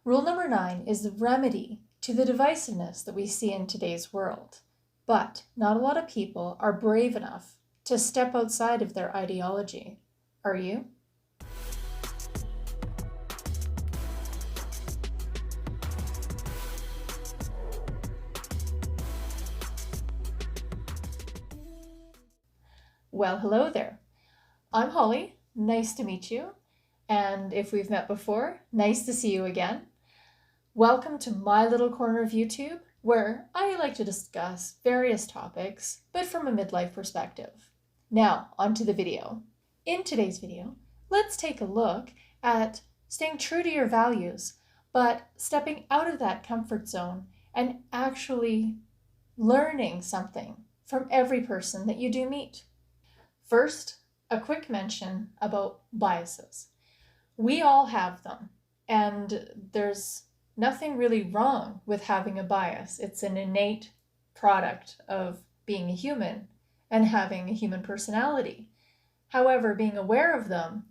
Rule number 9 is the remedy to the divisiveness that we see in today's world. But not a lot of people are brave enough to step outside of their ideology. Are you? Well, hello there. I'm Holly. Nice to meet you. And if we've met before, nice to see you again. Welcome to my little corner of YouTube, where I like to discuss various topics, but from a midlife perspective. Now, onto the video. In today's video, let's take a look at staying true to your values, but stepping out of that comfort zone and actually learning something from every person that you do meet. First, a quick mention about biases. We all have them, and there's nothing really wrong with having a bias. It's an innate product of being a human and having a human personality. However, being aware of them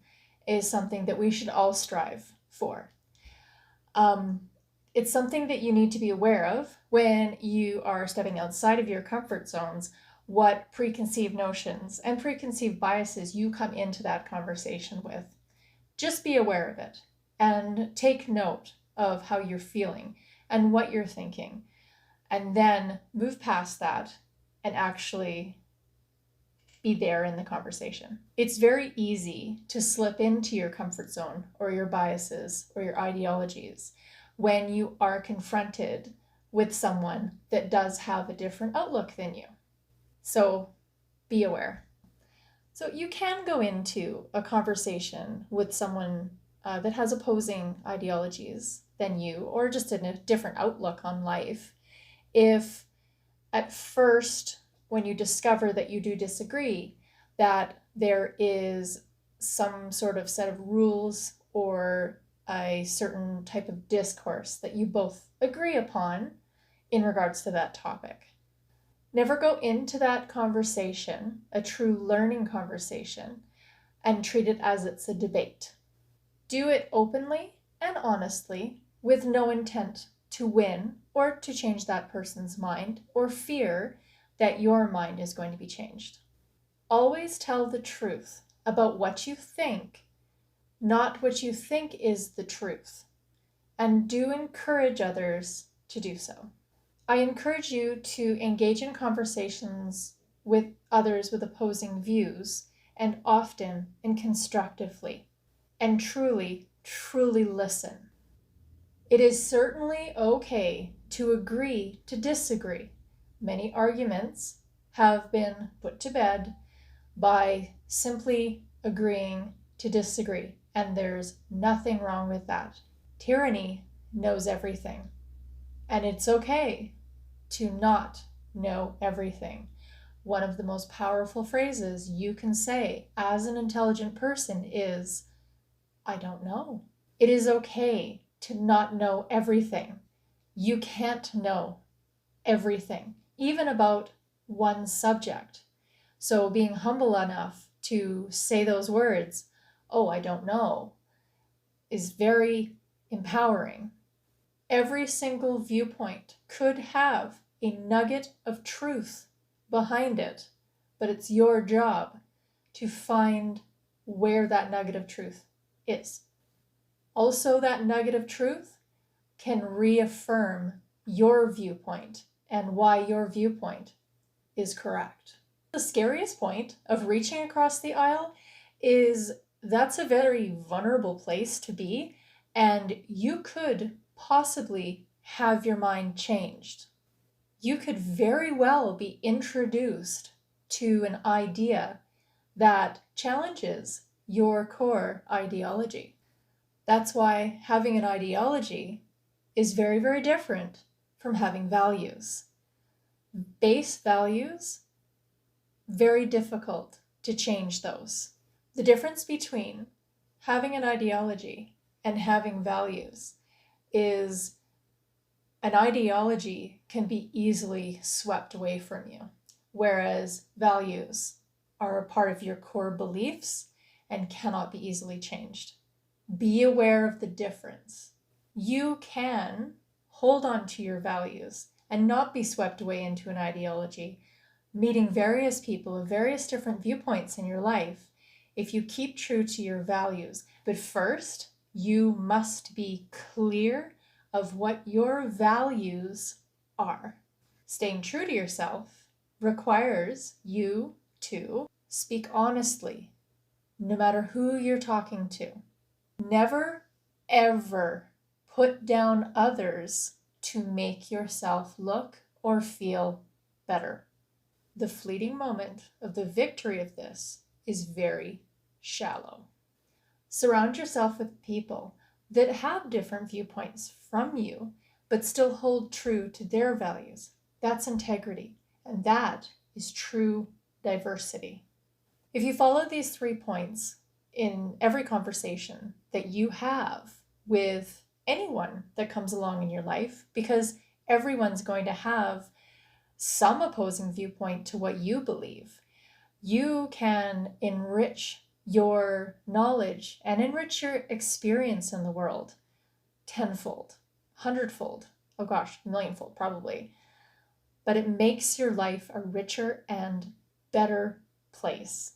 is something that we should all strive for. It's something that you need to be aware of when you are stepping outside of your comfort zones, what preconceived notions and preconceived biases you come into that conversation with. Just be aware of it and take note of how you're feeling and what you're thinking, and then move past that and actually be there in the conversation. It's very easy to slip into your comfort zone or your biases or your ideologies when you are confronted with someone that does have a different outlook than you. So be aware. So you can go into a conversation with someone that has opposing ideologies than you, or just a different outlook on life, if at first, when you discover that you do disagree, that there is some sort of set of rules or a certain type of discourse that you both agree upon in regards to that topic. Never go into that conversation, a true learning conversation, and treat it as it's a debate. Do it openly and honestly, with no intent to win or to change that person's mind or fear that your mind is going to be changed. Always tell the truth about what you think, not what you think is the truth, and do encourage others to do so. I encourage you to engage in conversations with others with opposing views, and often and constructively, and truly, truly listen. It is certainly okay to agree to disagree. Many arguments have been put to bed by simply agreeing to disagree, and there's nothing wrong with that. Tyranny knows everything, and it's okay to not know everything. One of the most powerful phrases you can say as an intelligent person is, I don't know. It is okay to not know everything. You can't know everything, even about one subject. So being humble enough to say those words, oh, I don't know, is very empowering. Every single viewpoint could have a nugget of truth behind it, but it's your job to find where that nugget of truth is. Also, that nugget of truth can reaffirm your viewpoint and why your viewpoint is correct. The scariest point of reaching across the aisle is that's a very vulnerable place to be, and you could possibly have your mind changed. You could very well be introduced to an idea that challenges your core ideology. That's why having an ideology is very, very different from having values. Base values, very difficult to change those. The difference between having an ideology and having values is an ideology can be easily swept away from you, whereas values are a part of your core beliefs and cannot be easily changed. Be aware of the difference. You can hold on to your values and not be swept away into an ideology, meeting various people of various different viewpoints in your life if you keep true to your values. But first, you must be clear of what your values are. Staying true to yourself requires you to speak honestly, no matter who you're talking to. Never, ever put down others to make yourself look or feel better. The fleeting moment of the victory of this is very shallow. Surround yourself with people that have different viewpoints from you, but still hold true to their values. That's integrity, and that is true diversity. If you follow these 3 points in every conversation that you have with anyone that comes along in your life, because everyone's going to have some opposing viewpoint to what you believe, you can enrich your knowledge and enrich your experience in the world tenfold, hundredfold, oh gosh, millionfold probably. But it makes your life a richer and better place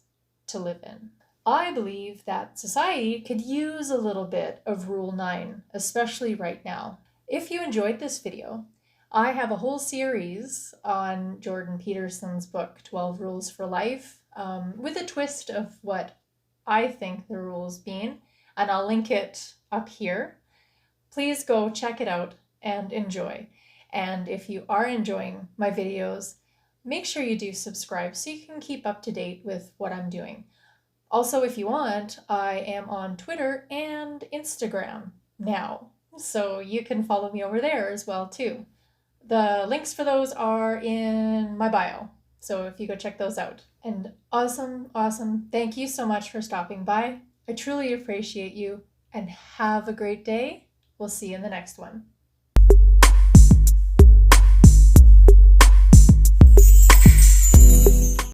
to live in. I believe that society could use a little bit of Rule 9, especially right now. If you enjoyed this video, I have a whole series on Jordan Peterson's book, 12 Rules for Life, with a twist of what I think the rules mean, and I'll link it up here. Please go check it out and enjoy. And if you are enjoying my videos, make sure you do subscribe so you can keep up to date with what I'm doing. Also, if you want, I am on Twitter and Instagram now, so you can follow me over there as well too. The links for those are in my bio, so if you go check those out. And awesome, thank you so much for stopping by. I truly appreciate you, and have a great day. We'll see you in the next one.